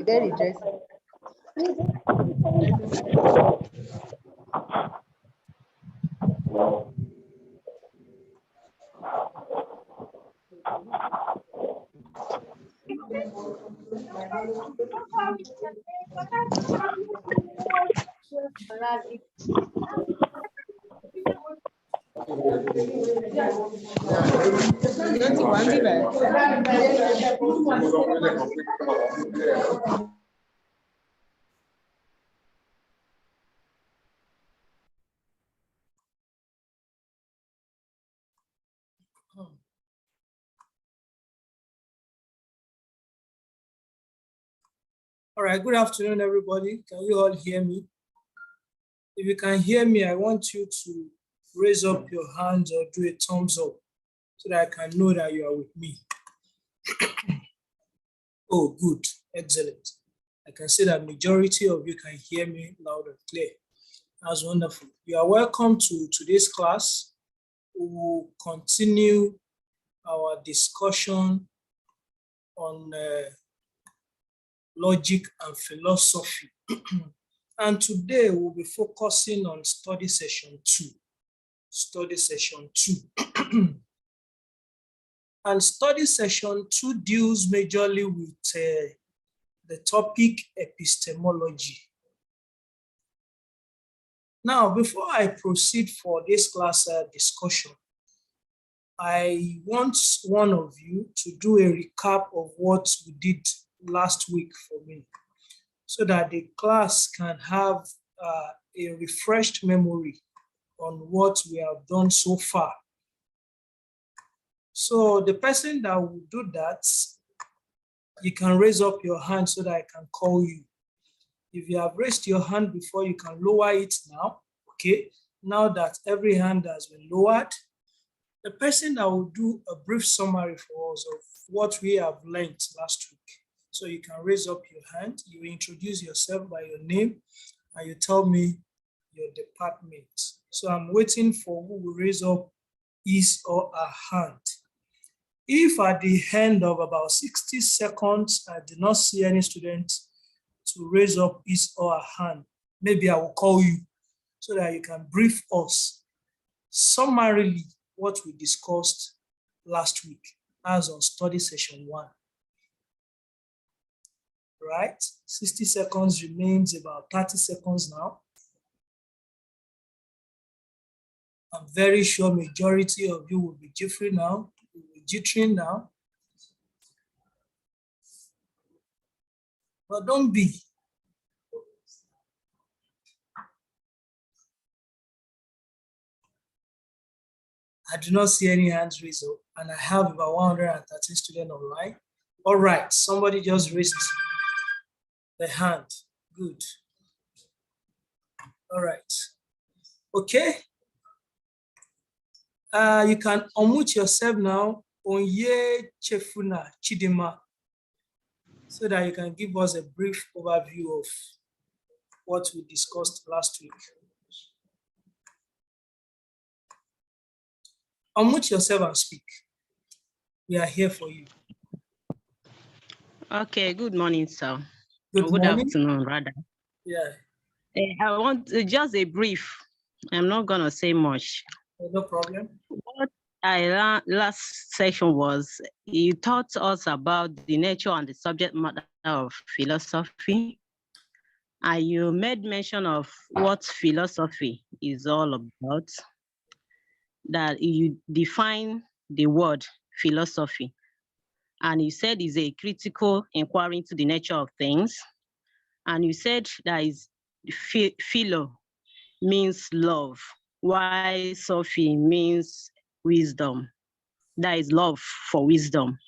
Very dressed. All right, good afternoon, everybody. Can you all hear me? If you can hear me, I want you to raise up your hands or do a thumbs up so that I can know that you are with me. Oh, good, excellent. I can see that majority of you can hear me loud and clear. That's wonderful. You are welcome to today's class. We will continue our discussion on logic and philosophy. And today we'll be focusing on study session 2. Study session 2. And study session 2 deals majorly with the topic epistemology. Now, before I proceed for this class discussion, I want one of you to do a recap of what we did last week for me, so that the class can have a refreshed memory on what we have done so far. So the person that will do that, you can raise up your hand so that I can call you. If you have raised your hand before, you can lower it now, okay? Now that every hand has been lowered, the person that will do a brief summary for us of what we have learned last week. So you can raise up your hand, you introduce yourself by your name, and you tell me your department. So I'm waiting for who will raise up his or her hand. If at the end of about 60 seconds, I do not see any student to raise up his or her hand, maybe I will call you so that you can brief us summarily what we discussed last week as on study session 1. Right? 60 seconds remains about 30 seconds now. I'm very sure majority of you will be jittering now. But don't be. I do not see any hands raised up, and I have about 113 students online. All right, somebody just raised the hand. Good. All right. Okay. You can unmute yourself now. Onye Chefuna Chidima, so that you can give us a brief overview of what we discussed last week. Unmute yourself and speak. We are here for you. Okay, good morning, sir. Good morning. Afternoon, rather. Yeah. I want just a brief. I'm not going to say much. No problem. What I learned last session was you taught us about the nature and the subject matter of philosophy. And you made mention of what philosophy is all about, that you define the word philosophy. And you said it's a critical inquiry into the nature of things. And you said that is philo means love, while Sophie means wisdom. That is love for wisdom.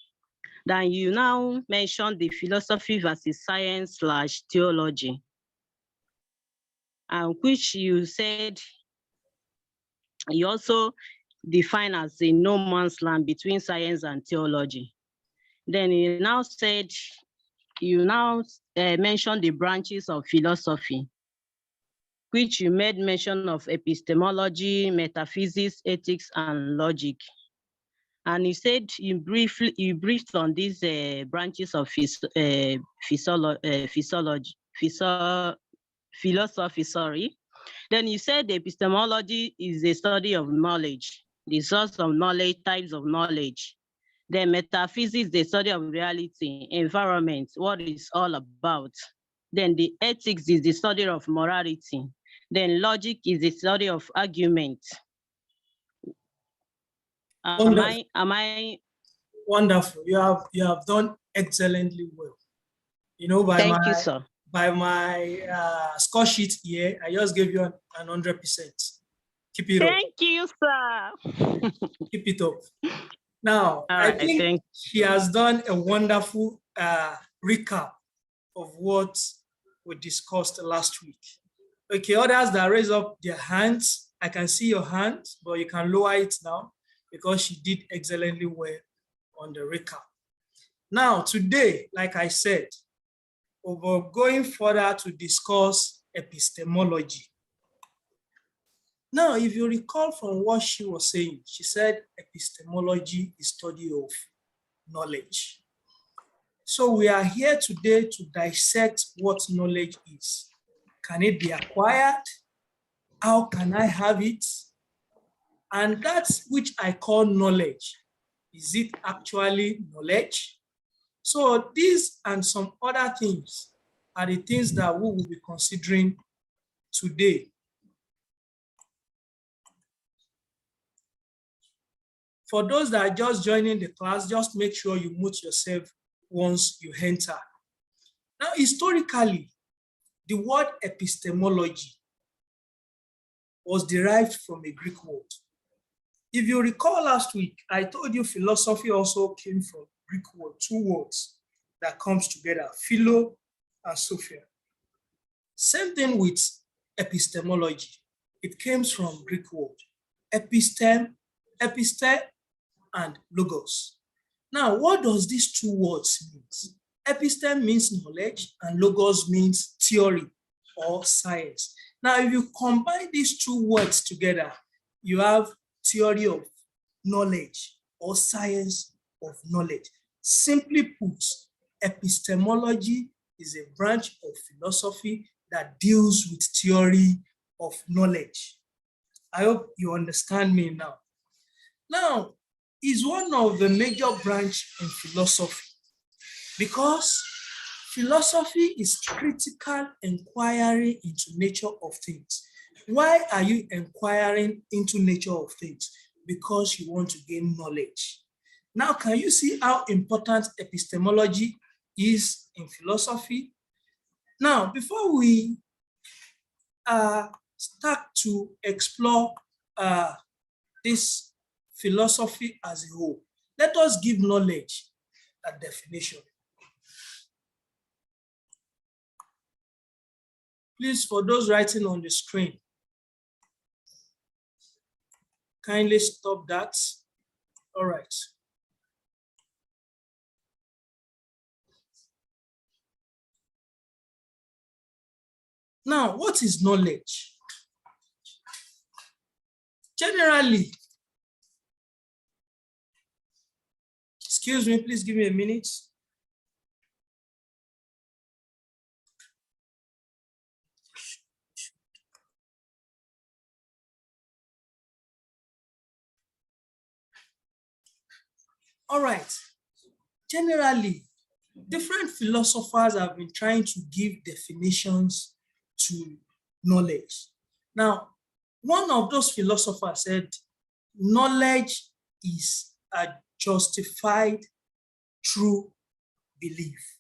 Then you now mentioned the philosophy versus science/theology, and which you said you also define as a no man's land between science and theology. Then you now said, you now mentioned the branches of philosophy. which you made mention of epistemology, metaphysics, ethics, and logic. And you said you briefed on these branches of philosophy, sorry. Then you said the epistemology is the study of knowledge, the source of knowledge, types of knowledge. Then metaphysics, the study of reality, environment, what it's all about. Then the ethics is the study of morality. Then logic is the study of argument. Am I? Wonderful. You have done excellently well. You know, Thank you, sir. By my score sheet here, I just gave you an 100%. Keep it up. Thank you, sir. Keep it up. Now, I think she has done a wonderful recap of what we discussed last week. Okay, others that raise up their hands, I can see your hand, but you can lower it now because she did excellently well on the recap. Now, today, like I said, we're going further to discuss epistemology. Now, if you recall from what she was saying, she said epistemology is study of knowledge. So we are here today to dissect what knowledge is. Can it be acquired? How can I have it? And that's which I call knowledge. Is it actually knowledge? So these and some other things are the things that we will be considering today. For those that are just joining the class, just make sure you mute yourself once you enter. Now, historically, the word epistemology was derived from a Greek word. If you recall last week, I told you philosophy also came from Greek word, two words that comes together, philo and sophia. Same thing with epistemology. It comes from Greek word, episte and logos. Now, what does these two words mean? Episteme means knowledge and logos means theory or science. Now, if you combine these two words together, you have theory of knowledge or science of knowledge. Simply put, epistemology is a branch of philosophy that deals with theory of knowledge. I hope you understand me now. Now, it's one of the major branches in philosophy because philosophy is critical inquiry into nature of things. Why are you inquiring into nature of things? Because you want to gain knowledge. Now, can you see how important epistemology is in philosophy? Now, before we start to explore this philosophy as a whole, let us give knowledge a definition. Please, for those writing on the screen, kindly stop that. All right. Now, what is knowledge? Generally, excuse me, please give me a minute. All right. Generally, different philosophers have been trying to give definitions to knowledge. Now, one of those philosophers said, knowledge is a justified true belief.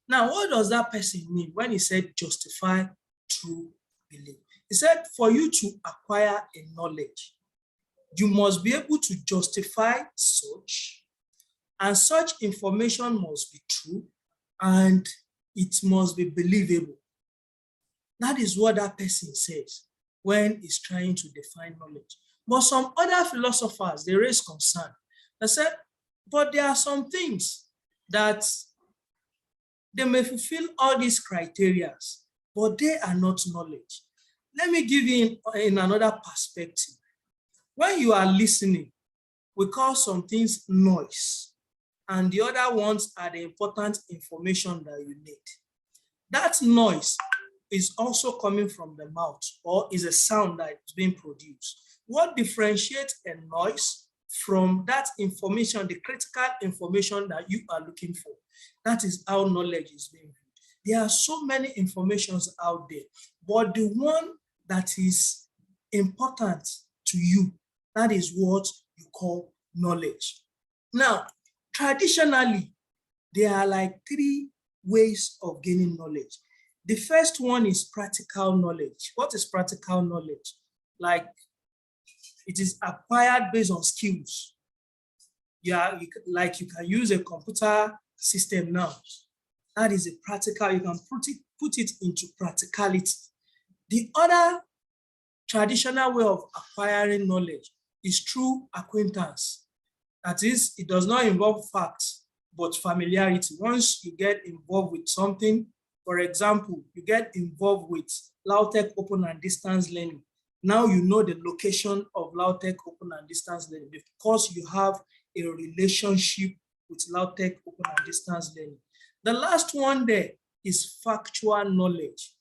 Now, what does that person mean when he said justify true belief? He said, for you to acquire a knowledge, you must be able to justify such, and such information must be true, and it must be believable. That is what that person says when he's trying to define knowledge. But some other philosophers, they raise concern. They said, but there are some things that they may fulfill all these criteria, but they are not knowledge. let me give you in another perspective. When you are listening, we call some things noise, and the other ones are the important information that you need. That noise is also coming from the mouth, or is a sound that is being produced. What differentiates a noise from that information, the critical information that you are looking for? That is how knowledge is being viewed. There are so many informations out there, but the one that is important to you, that is what you call knowledge. Now, traditionally, there are like 3 ways of gaining knowledge. The first one is practical knowledge. What is practical knowledge? Like, it is acquired based on skills. Like you can use a computer system now. That is a practical, you can put it into practicality. The other traditional way of acquiring knowledge is through acquaintance. That is, it does not involve facts, but familiarity. Once you get involved with something, for example, you get involved with LAUTECH open and distance learning. Now you know the location of LAUTECH open and distance learning because you have a relationship with LAUTECH open and distance learning. The last one there is factual knowledge.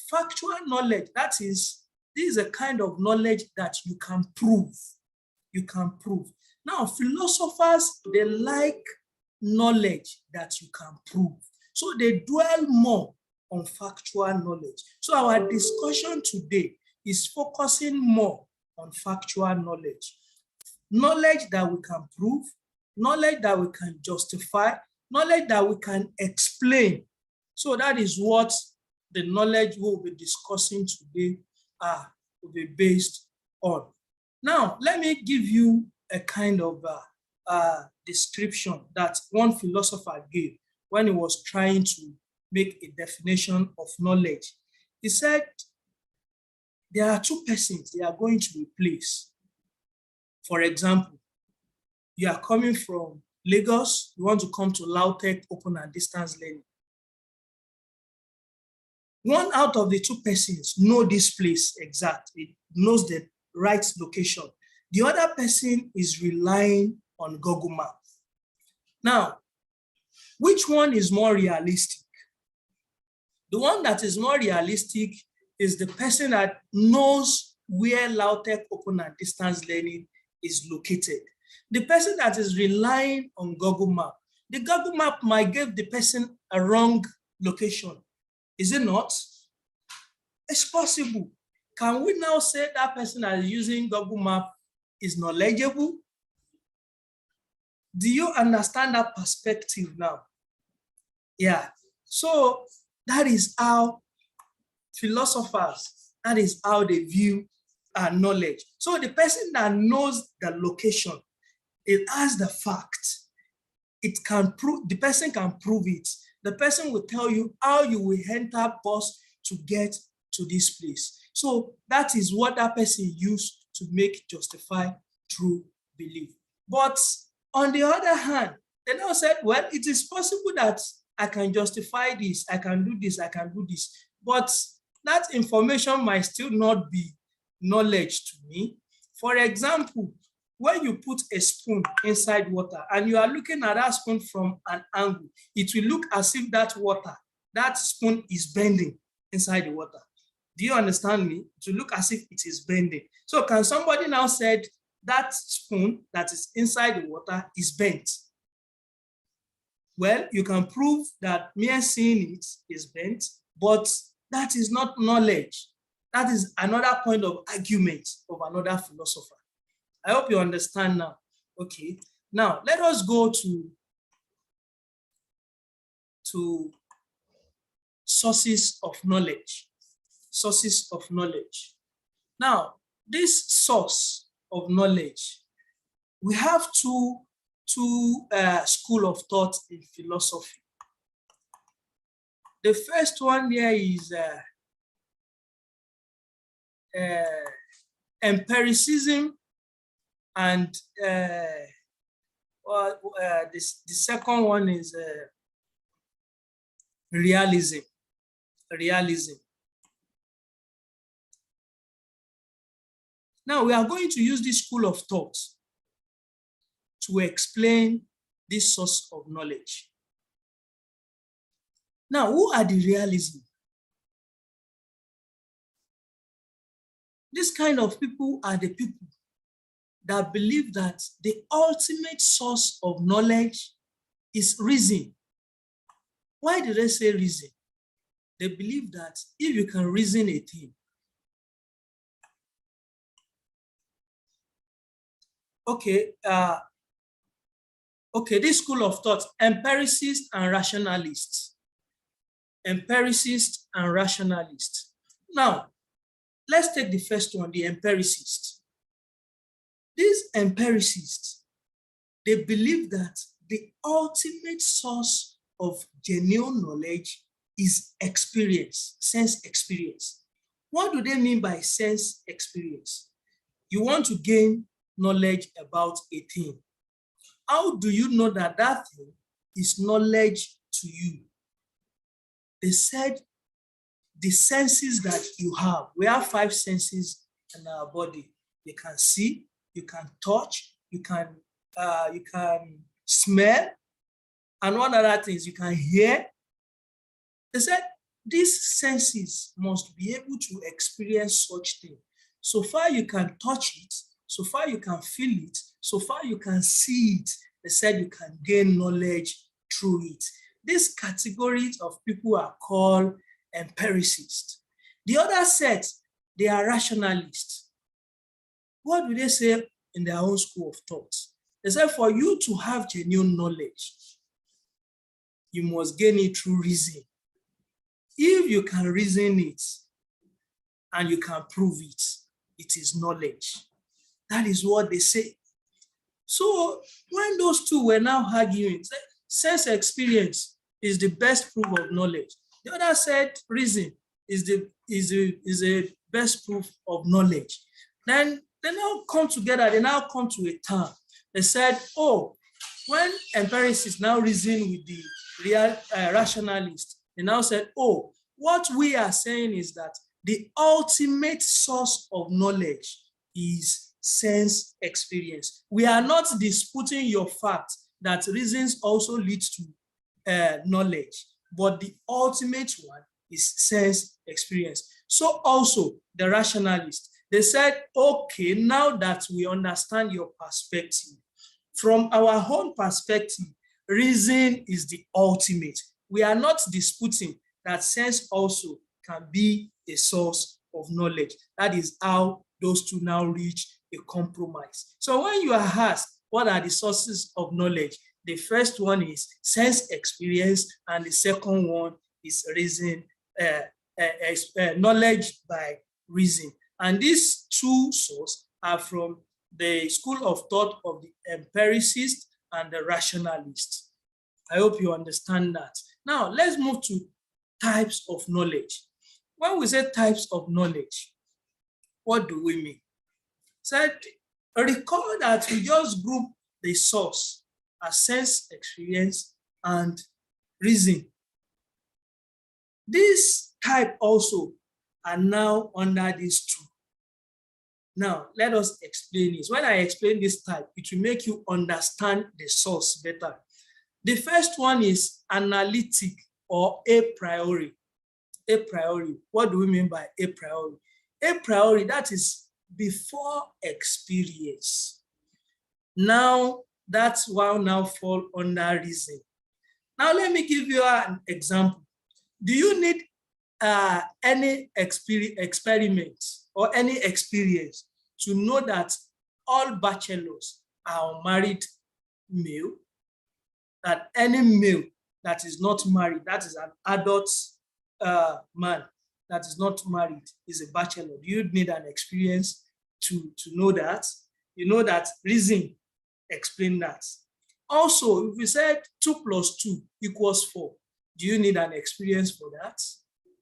Factual knowledge, this is a kind of knowledge that you can prove. You can prove. Now, philosophers, they like knowledge that you can prove. So they dwell more on factual knowledge. So our discussion today is focusing more on factual knowledge. Knowledge that we can prove, knowledge that we can justify, knowledge that we can explain. So that is what the knowledge we'll be discussing today will be based on. Now, let me give you a kind of description that one philosopher gave when he was trying to make a definition of knowledge. He said, there are 2 persons, they are going to a place. For example, you are coming from Lagos, you want to come to LAUTECH open and distance learning. One out of the 2 persons know this place exactly, knows the right location. The other person is relying on Google Maps. Now, which one is more realistic? The one that is more realistic is the person that knows where LAUTECH open and distance learning is located. The person that is relying on Google Map, the Google Map might give the person a wrong location. Is it not? It's possible. Can we now say that person that is using Google Map is knowledgeable? Do you understand that perspective now? Yeah. So that is how philosophers, that is how they view knowledge. So the person that knows the location, it has the fact. It can prove, the person can prove it. The person will tell you how you will enter bus to get to this place. So that is what that person used to make justify true belief. But on the other hand, they now said, well, it is possible that I can justify this, I can do this, I can do this. But that information might still not be knowledge to me. For example, when you put a spoon inside water and you are looking at that spoon from an angle, it will look as if that spoon is bending inside the water. Do you understand me? To look as if it is bending. So can somebody now say that spoon that is inside the water is bent? Well, you can prove that mere seeing it is bent, but that is not knowledge. That is another point of argument of another philosopher. I hope you understand now. Okay. Now, let us go to sources of knowledge. Sources of knowledge. Now, this source of knowledge, we have two schools of thought in philosophy. The first one here is empiricism, and the second one is realism. Now we are going to use this school of thought to explain this source of knowledge. Now, who are the realism? This kind of people are the people that believe that the ultimate source of knowledge is reason. Why did I say reason? They believe that if you can reason a thing, this school of thought, empiricists and rationalists. Empiricists and rationalists. Now, let's take the first one, the empiricists. These empiricists, they believe that the ultimate source of genuine knowledge is experience, sense experience. What do they mean by sense experience? You want to gain knowledge about a thing. How do you know that that thing is knowledge to you? They said the senses that you have, we have 5 senses in our body. You can see, you can touch, you can smell, and one other things you can hear. They said these senses must be able to experience such thing. So far you can touch it, so far you can feel it, so far you can see it. They said you can gain knowledge through it. These categories of people are called empiricists. The other set, they are rationalists. What do they say in their own school of thought? They say for you to have genuine knowledge, you must gain it through reason. If you can reason it and you can prove it, it is knowledge. That is what they say. So when those two were now arguing, sense experience is the best proof of knowledge. The other said reason is the best proof of knowledge. Then they now come together, they now come to a term. They said, oh, when empiricists now reason with the real rationalists, they now said, oh, what we are saying is that the ultimate source of knowledge is sense experience. We are not disputing your fact that reasons also lead to knowledge, but the ultimate one is sense experience. So also the rationalists, they said, okay, now that we understand your perspective, from our own perspective, reason is the ultimate. We are not disputing that sense also can be a source of knowledge. That is how those two now reach a compromise. So when you are asked, what are the sources of knowledge? The first one is sense experience, and the second one is reason, knowledge by reason. And these two sources are from the school of thought of the empiricists and the rationalists. I hope you understand that. Now, let's move to types of knowledge. When we say types of knowledge, what do we mean? So recall that we just group the source as sense experience and reason. This type also are now under these two. Now, let us explain this. When I explain this type, it will make you understand the source better. The first one is analytic or a priori. A priori. What do we mean by a priori? A priori, that is before experience. Now, that's why now fall under reason. Now, let me give you an example. Do you need any experiment or any experience to know that all bachelors are unmarried male? That any male that is not married, that is an adult man that is not married, is a bachelor. Do you need an experience to know that? You know that reason explain that. Also, if we said 2 + 2 = 4, do you need an experience for that?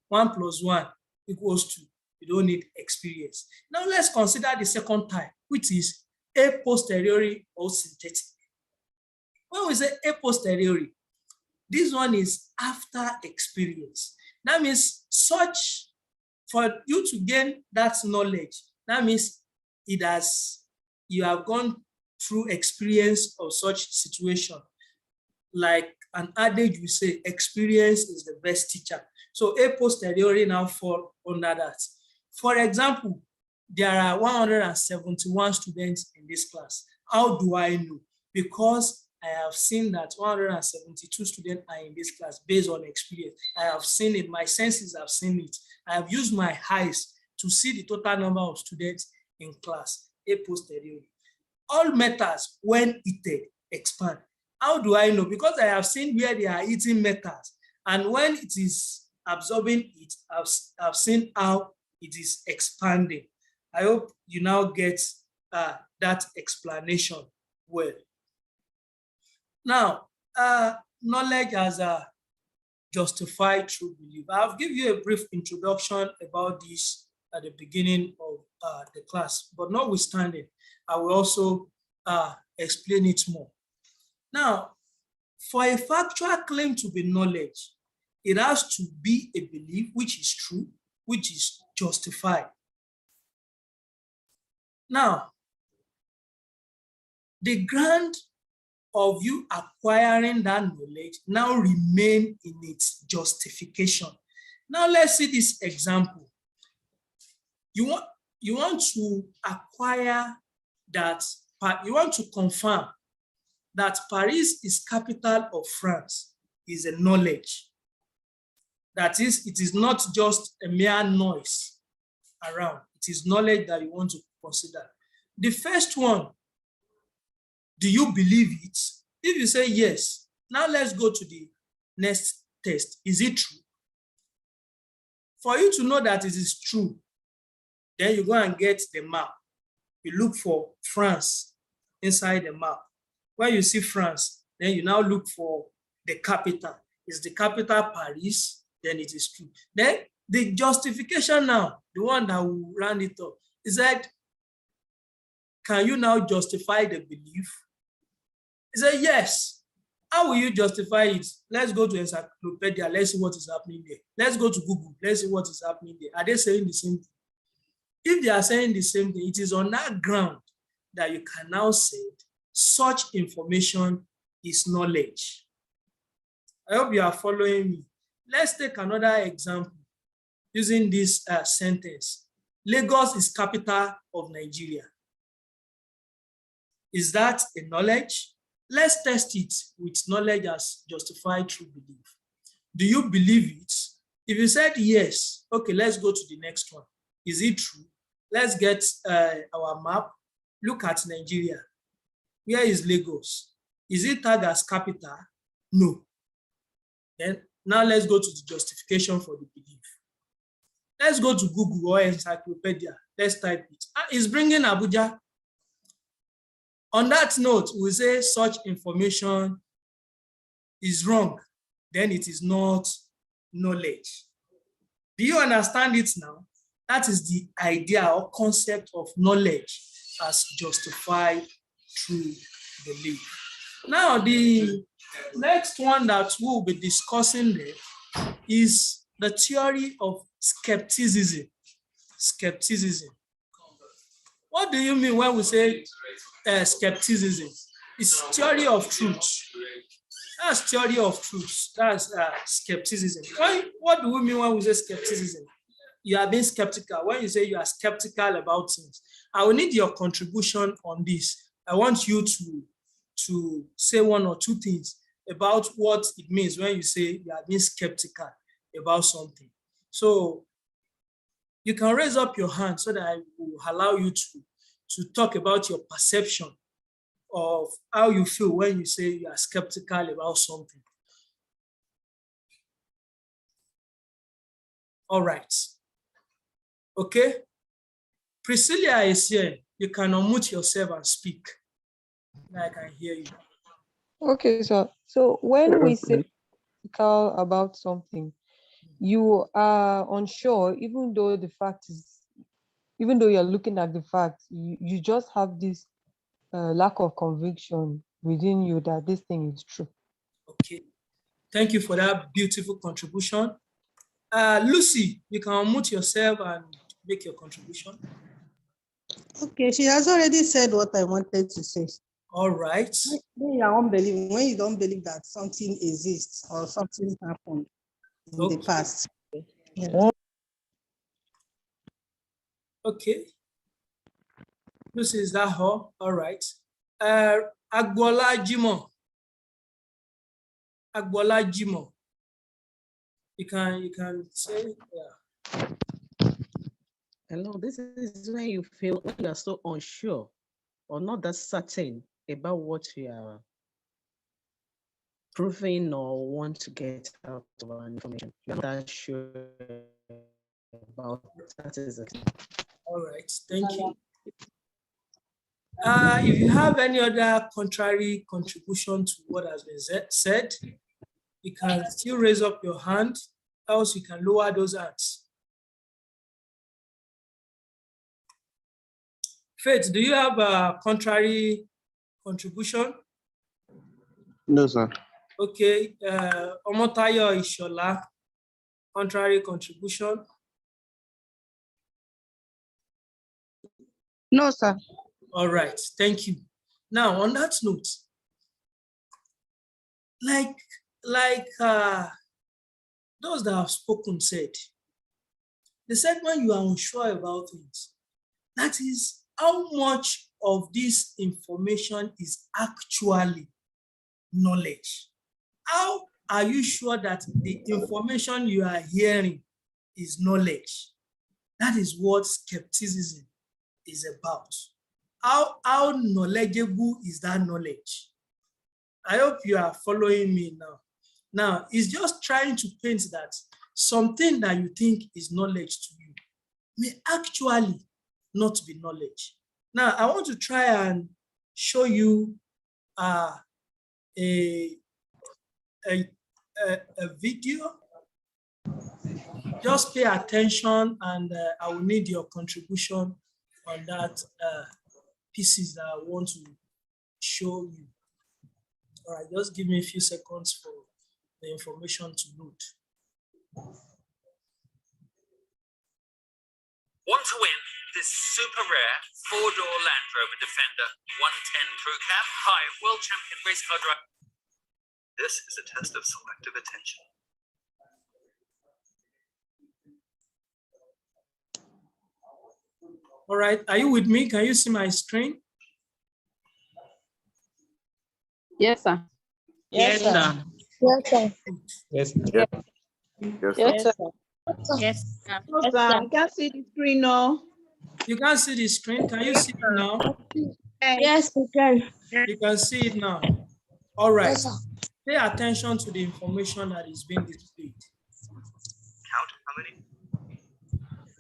1 + 1 = 2. You don't need experience. Now let's consider the second type, which is a posteriori or synthetic. When we say a posteriori, this one is after experience. That means for you to gain that knowledge, that means you have gone through experience of such situation. Like an adage we say, experience is the best teacher. So a posteriori now fall under that. For example, there are 171 students in this class. How do I know? Because I have seen that 172 students are in this class based on experience. I have seen it, my senses have seen it. I have used my eyes to see the total number of students in class, a posteriori. All metals, when heated, expand. How do I know? Because I have seen where they are eating metals, and when it is absorbing it, I've seen how it is expanding. I hope you now get that explanation well. Now, knowledge as a justified true belief. I'll give you a brief introduction about this at the beginning of the class, but notwithstanding, I will also explain it more. Now, for a factual claim to be knowledge, it has to be a belief which is true, which is justified. Now, the ground of you acquiring that knowledge now remain in its justification. Now let's see this example. You want to acquire that, you want to confirm that Paris is capital of France is a knowledge. That is, it is not just a mere noise around. It is knowledge that you want to consider. The first one, do you believe it? If you say yes, now let's go to the next test. Is it true? For you to know that it is true, then you go and get the map. You look for France inside the map. When you see France, then you now look for the capital. Is the capital Paris? Then it is true. Then the justification now, the one that will round it up, is that, can you now justify the belief? He said, yes. How will you justify it? Let's go to encyclopedia. Let's see what is happening there. Let's go to Google. Let's see what is happening there. Are they saying the same thing? If they are saying the same thing, it is on that ground that you can now say such information is knowledge. I hope you are following me. Let's take another example using this sentence. Lagos is capital of Nigeria. Is that a knowledge? Let's test it with knowledge as justified true belief. Do you believe it? If you said yes, okay, let's go to the next one. Is it true? Let's get our map. Look at Nigeria. Where is Lagos? Is it tagged as capital? No. Then now let's go to the justification for the belief. Let's go to Google or encyclopedia. Let's type it. It's bringing Abuja. On that note, we say such information is wrong. Then it is not knowledge. Do you understand it now? That is the idea or concept of knowledge as justified true belief. Now, the next one that we'll be discussing there is the theory of skepticism. Skepticism. What do you mean when we say skepticism? It's theory of truth. That's theory of truth. That's skepticism. What do we mean when we say skepticism? You are being skeptical. When you say you are skeptical about things, I will need your contribution on this. I want you to say one or two things about what it means when you say you are being skeptical about something. So you can raise up your hand so that I will allow you to talk about your perception of how you feel when you say you are skeptical about something. All right. Okay. Priscilla is here. You can unmute yourself and speak. I can hear you. Okay, so when we say skeptical about something, you are unsure, even though you're looking at the fact, you just have this lack of conviction within you that this thing is true. Okay. Thank you for that beautiful contribution. Lucy, you can unmute yourself and make your contribution. Okay, she has already said what I wanted to say. All right. When you are unbelieving, when you don't believe that something exists or something happened in the past. Yes. Okay. This is that all. All right. Agbola Jimo. Agbola Jimo. You can say, yeah. Hello, this is when you feel when you are so unsure or not that certain about what you are proving or want to get out of an information. You're not that sure about that is it. All right. Thank you. If you have any other contrary contribution to what has been said, you can still raise up your hand, else you can lower those hands. Faith, do you have a contrary contribution? No, sir. Okay. Omotayo Ishola, contrary contribution? No, sir. All right. Thank you. Now, on that note, like those that have spoken said, they said when you are unsure about things, that is how much of this information is actually knowledge. How are you sure that the information you are hearing is knowledge? That is what skepticism is about. How knowledgeable is that knowledge? I hope you are following me now. Now, it's just trying to paint that something that you think is knowledge to you may actually not be knowledge. Now, I want to try and show you a video. Just pay attention, and I will need your contribution on that pieces that I want to show you. All right, just give me a few seconds for the information to load. Want to win this super rare 4-door Land Rover Defender 110 Crew Cab? Hi, world champion race car driver. This is a test of selective attention. All right, are you with me? Can you see my screen? Yes, sir. Yes, sir. Yes, sir. Yes. Yes, sir. Yes. No, sir. I can't see the screen, no. You can't see the screen. Can you see it now? Yes, we can. You can see it now. All right. Yes, sir. Pay attention to the information that is being displayed. Count how many?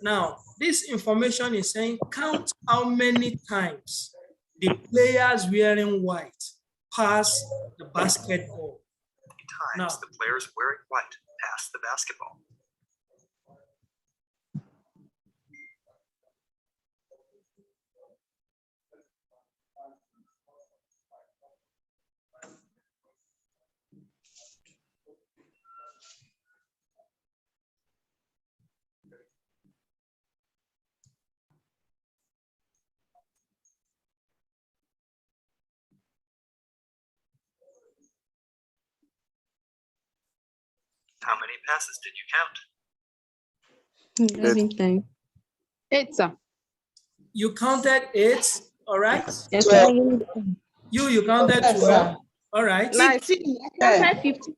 Now, this information is saying count how many times the players wearing white pass the basketball. Times Now, the players wearing white pass the basketball. How many passes did you count? 11 times. 8, sir. you counted 8, all right? Yes, sir. You counted 12, all right? 19. I counted 15.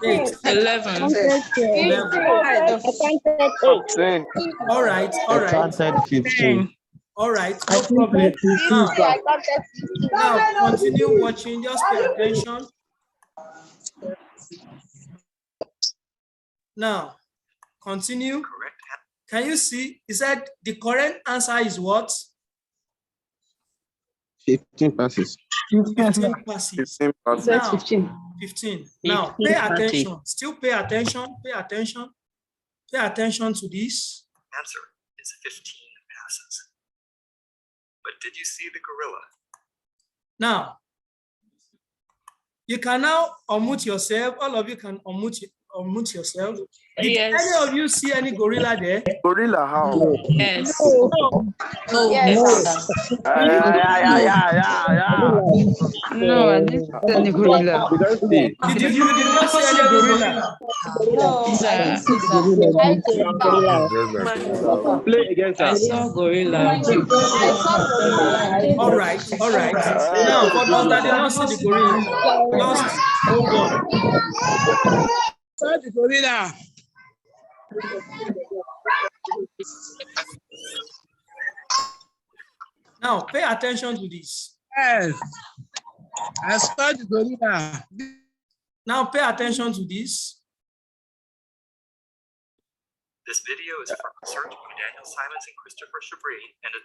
8, 11. 11. All right, all right, Counted 15. all right, no problem. Now, continue watching, just pay attention. Now, continue. Correct. Can you see? He said the correct answer is what? 15 passes. 15 passes. That's Now, 15. 15. Now, pay attention. Still pay attention. Pay attention. Pay attention to this. Answer is 15 passes. But did you see the gorilla? Now, you can now unmute yourself. All of you can unmute unmute yourself. Did any of you see any gorilla there? Gorilla, how? Yes. Yes. No, I didn't see any gorilla. We don't see. You did not see any gorilla. No, I Sir, didn't see that. Play again, I sir. saw gorilla too. All right. Now, for those that did not see the gorilla, just hold on. Saw the gorilla. Now, pay attention to this. Yes. I saw the gorilla. Now, pay attention to this. This video is from research by Daniel Simons and Christopher Chabris, and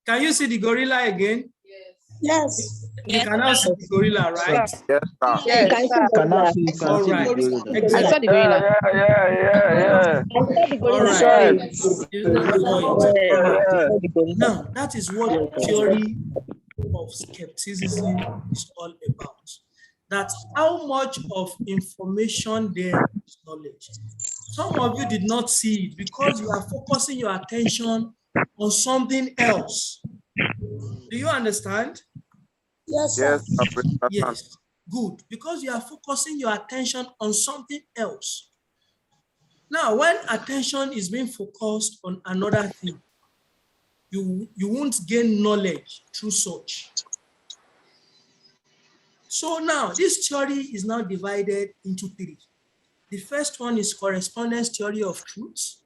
Can you see the gorilla again? Yes. You can now see the gorilla, right? Yes, sir. Yes. All right. I saw the gorilla. All right. Now, that is what theory of skepticism is all about. That's how much of information there is knowledge. Some of you did not see it because you are focusing your attention on something else. Do you understand? Yes. Yes, sir. Yes. Good. Because you are focusing your attention on something else. Now, when attention is being focused on another thing, you won't gain knowledge through such. So now, this theory is now divided into three. The first one is correspondence theory of truth.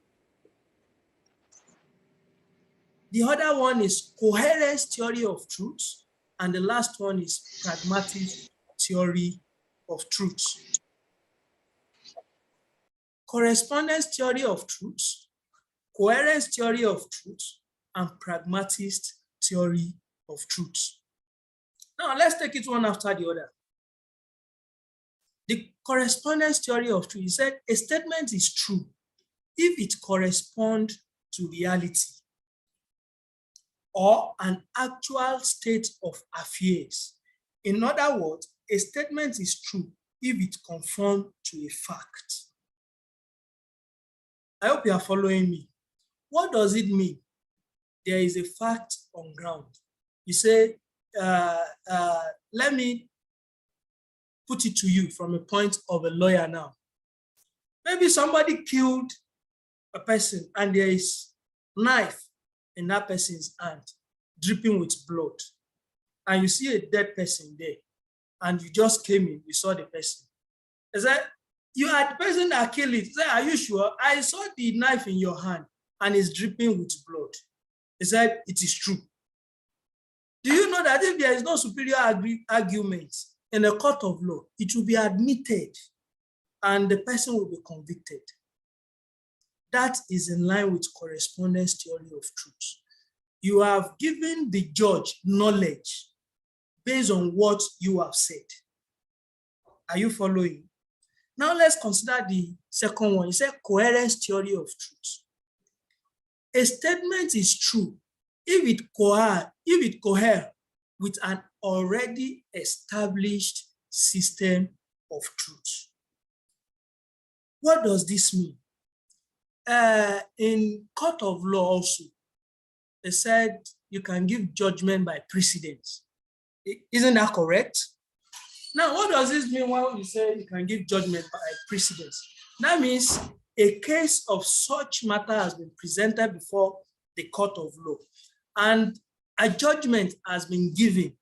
The other one is coherence theory of truth. And the last one is pragmatic theory of truth. Correspondence theory of truth, coherence theory of truth, and pragmatist theory of truth. Now, let's take it one after the other. The correspondence theory of truth, he said a statement is true if it corresponds to reality or an actual state of affairs. In other words, a statement is true if it conforms to a fact. I hope you are following me. What does it mean? There is a fact on ground. You say, let me put it to you from a point of a lawyer now. Maybe somebody killed a person and there is knife in that person's hand, dripping with blood. And you see a dead person there, and you just came in, you saw the person. Is that you are the person that killed it? Say, are you sure? I saw the knife in your hand and it's dripping with blood. He said, it is true. Do you know that if there is no superior argument in a court of law, it will be admitted and the person will be convicted? That is in line with correspondence theory of truth. You have given the judge knowledge based on what you have said. Are you following? Now let's consider the second one. He said coherence theory of truth. A statement is true if it coheres with an already established system of truth. What does this mean? In court of law also, they said you can give judgment by precedence. Isn't that correct? Now, what does this mean when we say you can give judgment by precedence? That means a case of such matter has been presented before the court of law, and a judgment has been given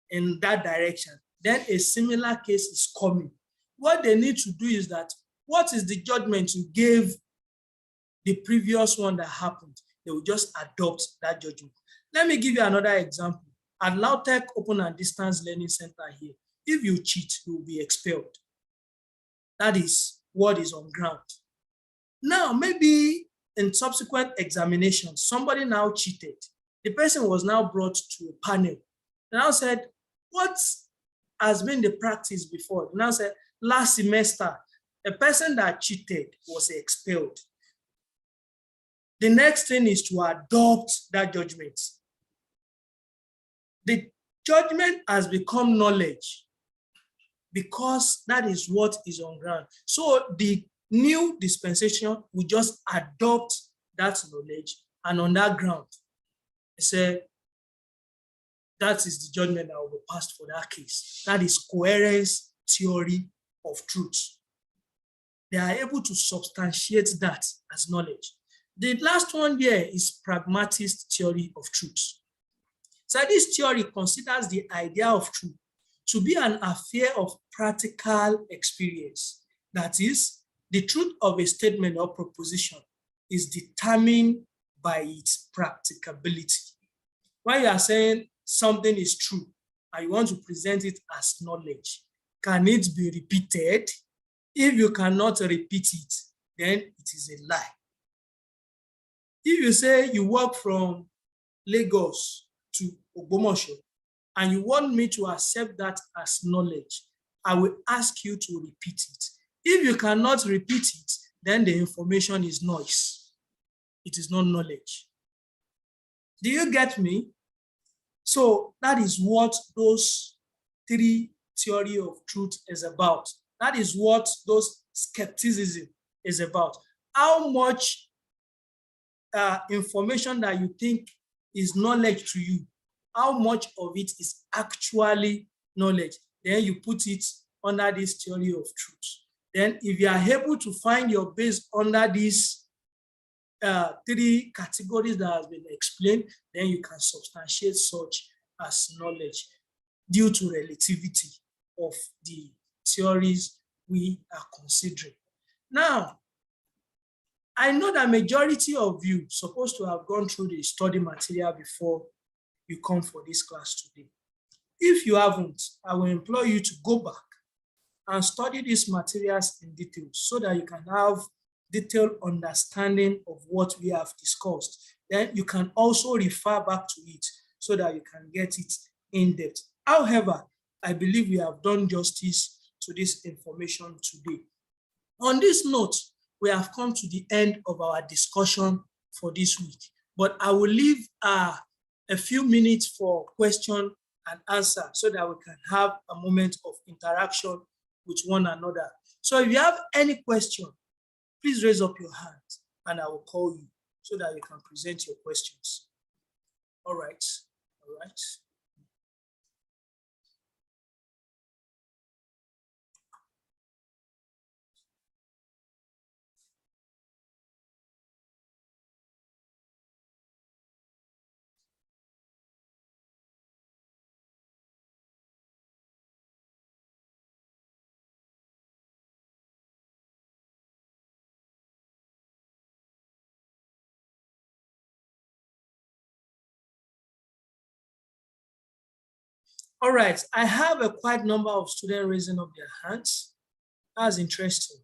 in that direction. Then a similar case is coming. What they need to do is that, what is the judgment you gave the previous one that happened? They will just adopt that judgment. Let me give you another example. At LAUTECH Open and Distance Learning Center here, if you cheat, you will be expelled. That is what is on ground. Now, maybe in subsequent examinations, somebody now cheated. The person was now brought to a panel. They now said, what has been the practice before? They now said, last semester, a person that cheated was expelled. The next thing is to adopt that judgment. The judgment has become knowledge. because that is what is on ground. So the new dispensation will just adopt that knowledge, and on that ground, they say that is the judgment that will be passed for that case. That is coherence theory of truth. They are able to substantiate that as knowledge. The last one here is pragmatist theory of truth. So this theory considers the idea of truth to be an affair of practical experience. That is, the truth of a statement or proposition is determined by its practicability. When you are saying something is true and you want to present it as knowledge, can it be repeated? If you cannot repeat it, then it is a lie. If you say you walk from Lagos to Ogbomoso and you want me to accept that as knowledge, I will ask you to repeat it. If you cannot repeat it, then the information is noise. It is not knowledge. Do you get me? So that is what those three theory of truth is about. That is what those skepticism is about. How much information that you think is knowledge to you, how much of it is actually knowledge? Then you put it under this theory of truth. Then if you are able to find your base under these three categories that has been explained, then you can substantiate such as knowledge due to relativity of the theories we are considering. Now, I know that majority of you supposed to have gone through the study material before you come for this class today. If you haven't, I will implore you to go back and study these materials in detail so that you can have detailed understanding of what we have discussed. Then you can also refer back to it so that you can get it in depth. However, I believe we have done justice to this information today. On this note, we have come to the end of our discussion for this week, but I will leave a few minutes for question and answer so that we can have a moment of interaction with one another. So if you have any question, please raise up your hand and I will call you so that you can present your questions. All right, all right. All right, I have a quite number of students raising up their hands. That's interesting.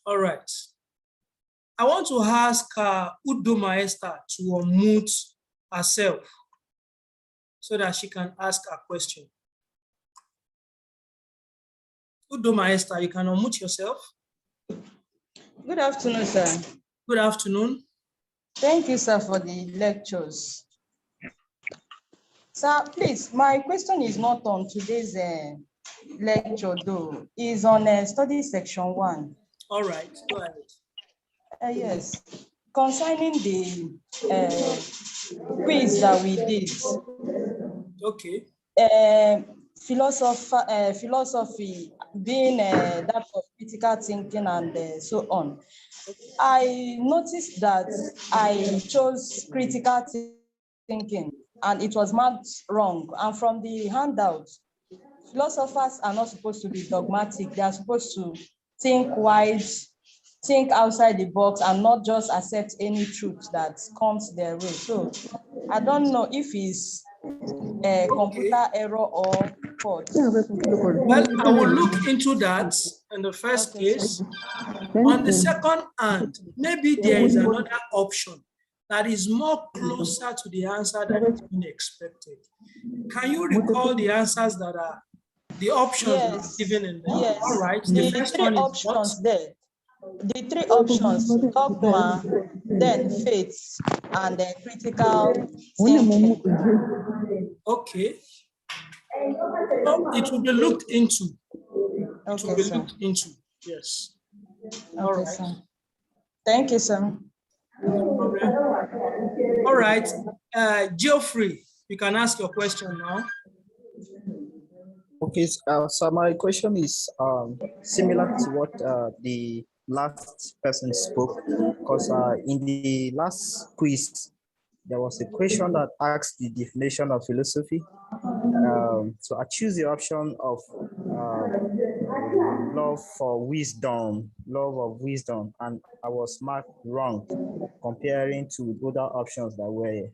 All right. I want to ask Udoma Esther to unmute herself so that she can ask a question. Udoma Esther, you can unmute yourself. Good afternoon, sir. Good afternoon. Thank you, sir, for the lectures. Sir, please, my question is not on today's lecture, though. It's on study section 1. All right, go ahead. Yes, concerning the quiz that we did. Okay. Philosophy being that of critical thinking and so on. I noticed that I chose critical thinking and it was marked wrong. And from the handout, philosophers are not supposed to be dogmatic. They are supposed to think wide, think outside the box, and not just accept any truth that comes their way. So I don't know if it's a computer error or fault. Well, I will look into that in the first case. On the second hand, maybe there is another option that is more closer to the answer that is being expected. Can you recall the answers that are the options that are given in there? Yes. All right. The first three one is options what? there. The three options: dogma, then faith, and then critical thinking. Okay. So it will be looked into. It will Okay, be sir. looked into. Yes. All Okay, right. sir. Thank you, sir. No problem. All right. Geoffrey, you can ask your question now. Okay, so my question is similar to what the last person spoke, because in the last quiz, there was a question that asked the definition of philosophy. So I choose the option of love of wisdom, and I was marked wrong comparing to other options that were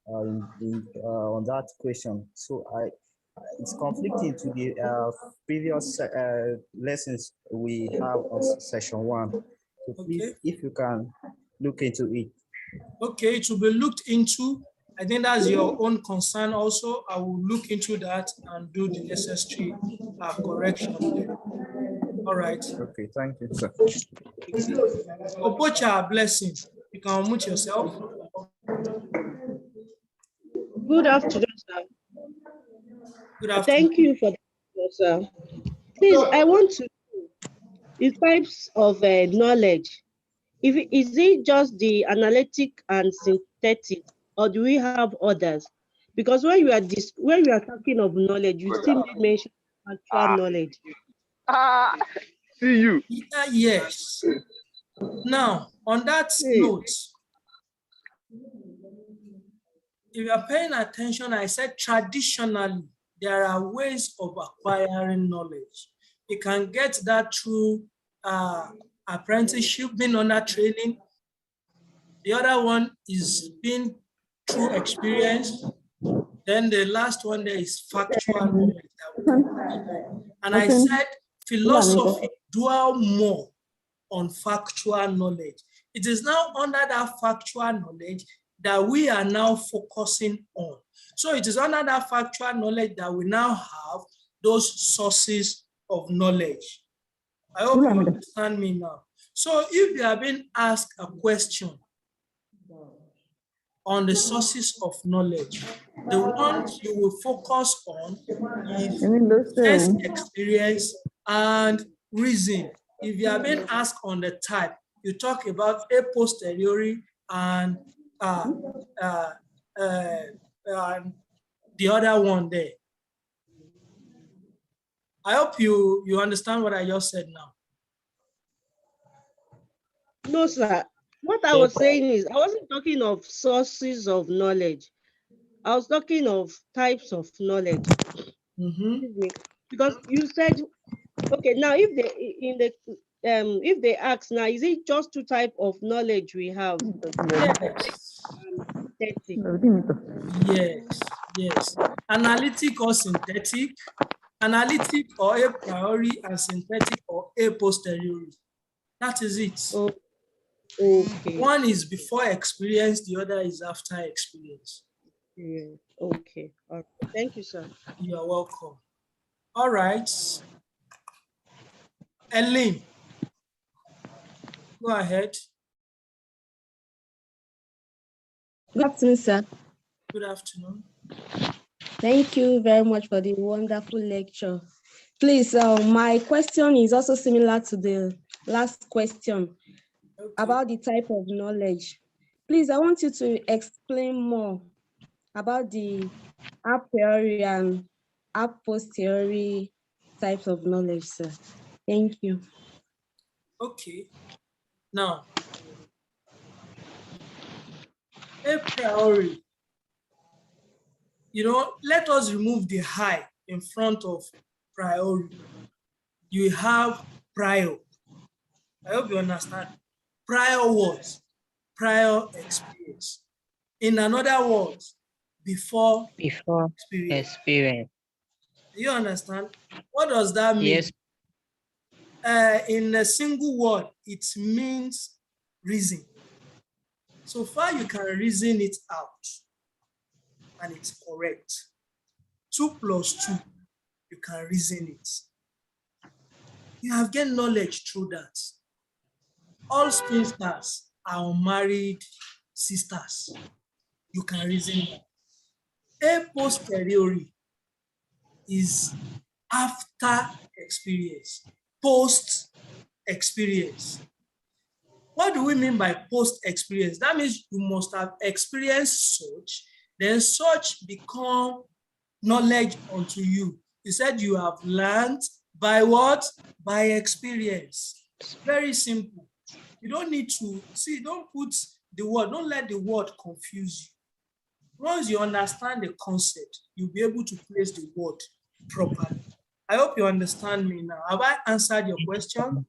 on that question. So it's conflicting to the previous lessons we have on session 1. So please, Okay. if you can look into it. Okay, it will be looked into. I think that's your own concern also. I will look into that and do the necessary correction there. All right. Okay, thank you, sir. Opocha, blessing. You can unmute yourself. Good afternoon, sir. Good afternoon. Thank you for that, sir. Please, I want to know the types of knowledge. Is it just the analytic and synthetic, or do we have others? Because when you are talking of knowledge, you still made mention of actual knowledge. See you. Yes. Now, on that note, if you are paying attention, I said traditionally, there are ways of acquiring knowledge. You can get that through apprenticeship, being under training. The other one is being through experience. Then the last one there is factual knowledge. And I said philosophy dwell more on factual knowledge. It is now under that factual knowledge that we are now focusing on. So it is under that factual knowledge that we now have those sources of knowledge. I hope you understand me now. So if you have been asked a question on the sources of knowledge, the ones you will focus on is sense experience and reason. If you have been asked on the type, you talk about a posteriori and the other one there. I hope you understand what I just said now. No, sir. What I was saying is, I wasn't talking of sources of knowledge. I was talking of types of knowledge. Because you said, okay, now if they ask now, is it just two types of knowledge we have? Yes. Analytic or synthetic. Analytic or a priori, and synthetic or a posteriori. That is it. Okay. One is before experience, the other is after experience. Yeah. Okay. All right. Thank you, sir. You are welcome. All right. Ellen, go ahead. Good afternoon, sir. Good afternoon. Thank you very much for the wonderful lecture. Please, my question is also similar to the last question about the type of knowledge. Please, I want you to explain more about the a priori and a posteriori types of knowledge, sir. Thank you. Okay. Now, a priori, let us remove the high in front of priori. You have prior. I hope you understand. Prior words, prior experience. In another words, before experience. Do you understand? What does that mean? Yes. In a single word, it means reason. So far, you can reason it out, and it's correct. 2 + 2, you can reason it. You have gained knowledge through that. all spinsters are unmarried sisters. You can reason that. A posteriori is after experience, post experience. What do we mean by post experience? That means you must have experienced such, then such become knowledge unto you. He said you have learned by what? By experience. Very simple. You don't need to, see, don't put the word, don't let the word confuse you. Once you understand the concept, you'll be able to place the word properly. I hope you understand me now. Have I answered your question?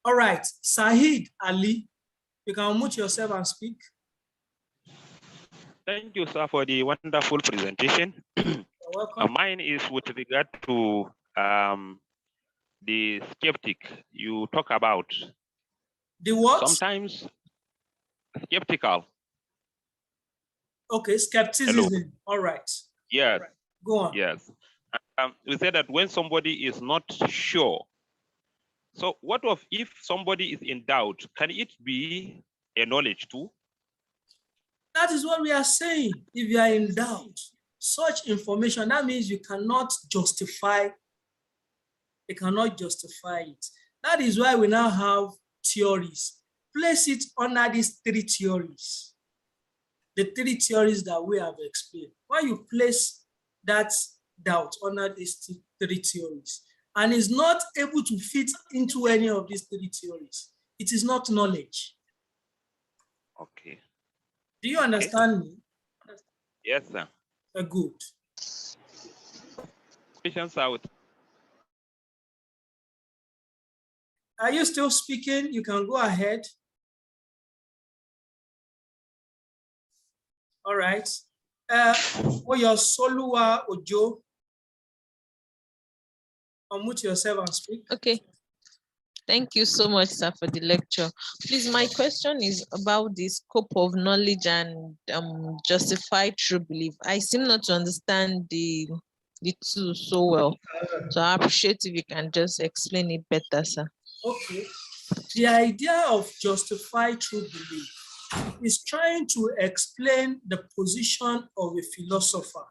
All right, Sahid Ali, you can unmute yourself and speak. Thank you, sir, for the wonderful presentation. Mine is with regard to the skeptic you talk about. The what? Sometimes skeptical. Okay, skepticism. Hello. All right. Yes. All right. Go on. Yes. We said that when somebody is not sure. So what if somebody is in doubt? Can it be a knowledge too? That is what we are saying. If you are in doubt, such information, that means you cannot justify. You cannot justify it. That is why we now have theories. Place it under these three theories. The three theories that we have explained. When you place that doubt under these three theories and is not able to fit into any of these three theories, it is not knowledge. Okay. Do you understand me? Yes, sir. Good. Questions out. Are you still speaking? You can go ahead. All right. Oyosoluwa Ojo, unmute yourself and speak. Okay. Thank you so much, sir, for the lecture. Please, my question is about the scope of knowledge and justified true belief. I seem not to understand the two so well. So I appreciate if you can just explain it better, sir. Okay. The idea of justified true belief is trying to explain the position of a philosopher,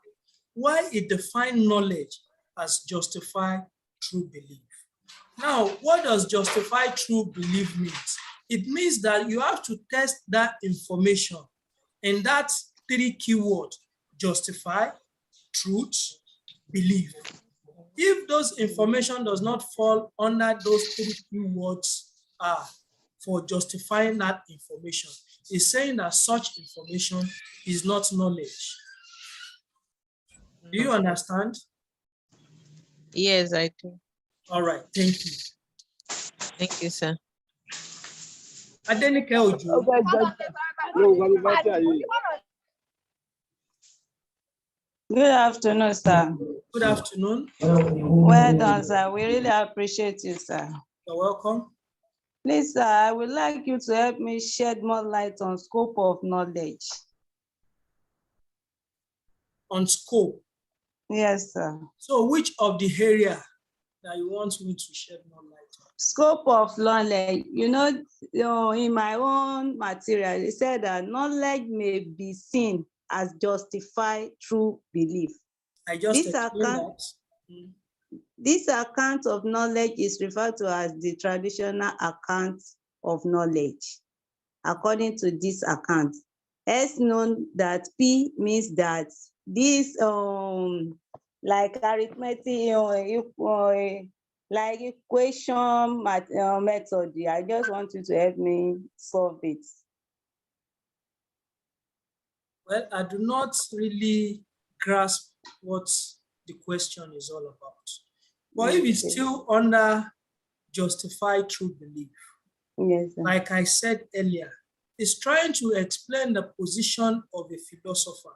why it defines knowledge as justified true belief. Now, what does justified true belief mean? It means that you have to test that information in that three keywords: justify, truth, belief. If those information does not fall under those three keywords for justifying that information, it's saying that such information is not knowledge. Do you understand? Yes, I do. All right, thank you. Thank you, sir. Adenike Ojo. Good afternoon, sir. Good afternoon. Well done, sir. We really appreciate you, sir. You're welcome. Please, sir, I would like you to help me shed more light on scope of knowledge. On scope? Yes, sir. So which of the area that you want me to shed more light on? Scope of knowledge. You know, in my own material, it said that knowledge may be seen as justified true belief. I just explained that. This account of knowledge is referred to as the traditional account of knowledge. According to this account, it's known that P means that this like arithmetic, like equation method. I just want you to help me solve it. Well, I do not really grasp what the question is all about. But if it's still under justified true belief, yes, sir. Like I said earlier, it's trying to explain the position of a philosopher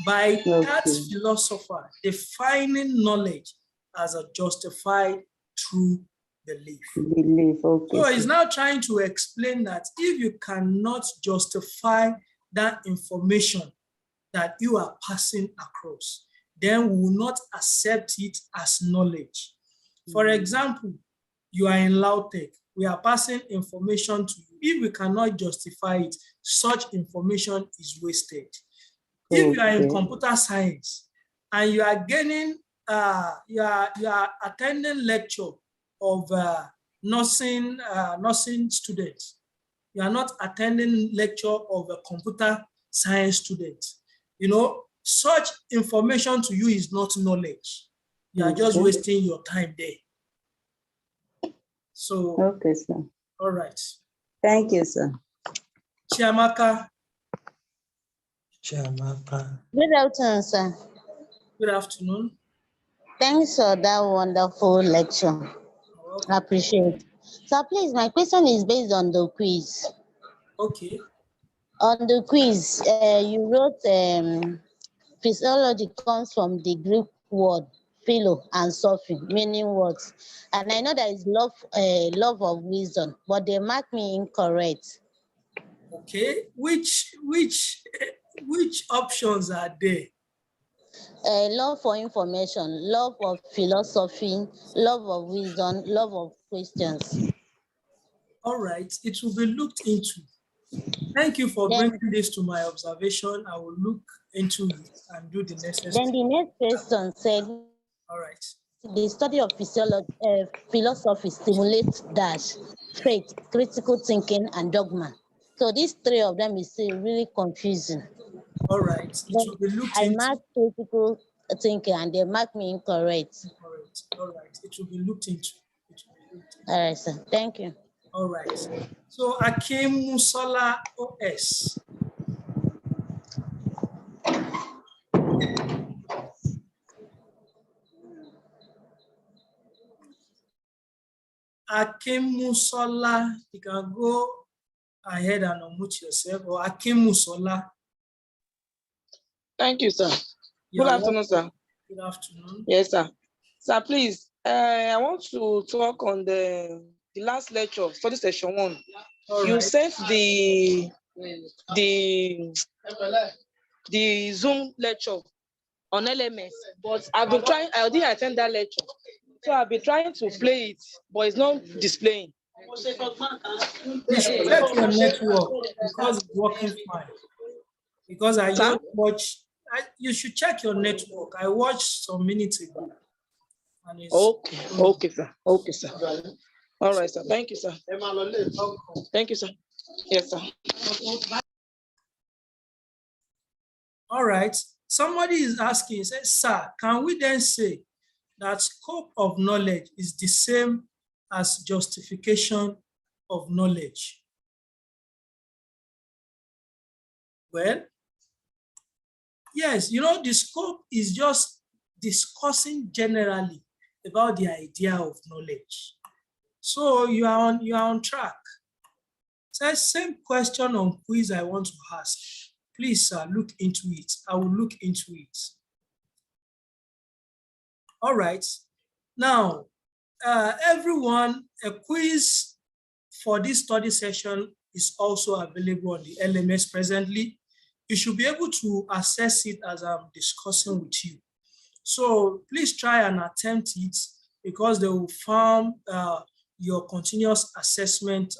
by that philosopher defining knowledge as a justified true belief. So it's now trying to explain that if you cannot justify that information that you are passing across, then we will not accept it as knowledge. For example, you are in LAUTECH, we are passing information to you. If we cannot justify it, such information is wasted. If you are in computer science and you are gaining, you are attending lecture of nursing students, you are not attending lecture of a computer science student. You know, such information to you is not knowledge. You are just wasting your time there. So, okay, sir. All right. Thank you, sir. Chiamaka. Good afternoon, sir. Good afternoon. Thanks for that wonderful lecture. I appreciate it. So please, my question is based on the quiz. Okay. On the quiz, you wrote physiology comes from the Greek word philo and sophy, meaning what? And I know that is love of wisdom, but they mark me incorrect. Okay. Which options are there? Love for information, love of philosophy, love of wisdom, love of questions. All right, it will be looked into. Thank you for bringing this to my observation. I will look into it and do the necessary. Then the next question said, all right, the study of philosophy stimulates faith, critical thinking, and dogma. So these three of them is really confusing. All right, it will be looked into. I marked critical thinking and they marked me incorrect. All right, it will be looked into. All right, sir. Thank you. All right. So Akim Musola OS. Akim Musola, you can go ahead and unmute yourself, or Akim Musola. Thank you, sir. Good afternoon, sir. Good afternoon. Yes, sir. Sir, please, I want to talk on the last lecture, study session 1. All you right. sent the Zoom lecture on LMS, but I've been trying, I didn't attend that lecture. So I've been trying to play it, but it's not displaying. You should check your network because it's working fine. Because I just watched, you should check your network. I watched some minutes ago. And it's okay, sir. Okay, sir. All right, sir. Thank you, sir. Thank you, sir. Yes, sir. All right. Somebody is asking, says, sir, can we then say that scope of knowledge is the same as justification of knowledge? Well, yes, you know, the scope is just discussing generally about the idea of knowledge. So you are on track. So same question on quiz I want to ask. Please, sir, look into it. I will look into it. All right. Now, everyone, a quiz for this study session is also available on the LMS presently. You should be able to access it as I'm discussing with you. So please try and attempt it because they will form your continuous assessment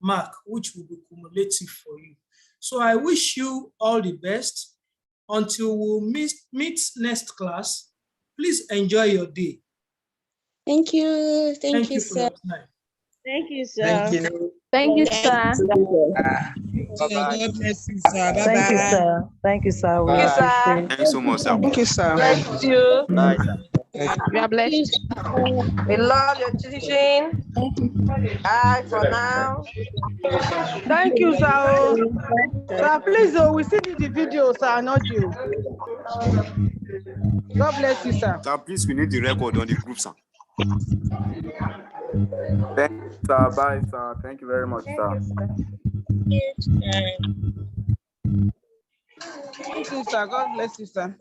mark, which will be cumulative for you. So I wish you all the best. Until we meet next class, please enjoy your day. Thank you. Thank you, for sir. your time. Thank you, sir. Thank you. Thank you, sir. God bless you, sir. Bye-bye. Thank you, sir. Thank you, sir. We appreciate. Thank you so much, sir. Thank you, sir. Bless you. Bye, sir. We are blessed. We love your teaching. Bye for now. Thank you, sir. Sir, please, we still need the video, sir, not you. God bless you, sir. Sir, please, we need the record on the group, sir. Thank you, sir. Bye, sir. Thank you very much, sir. Thank you, sir. God bless you, sir.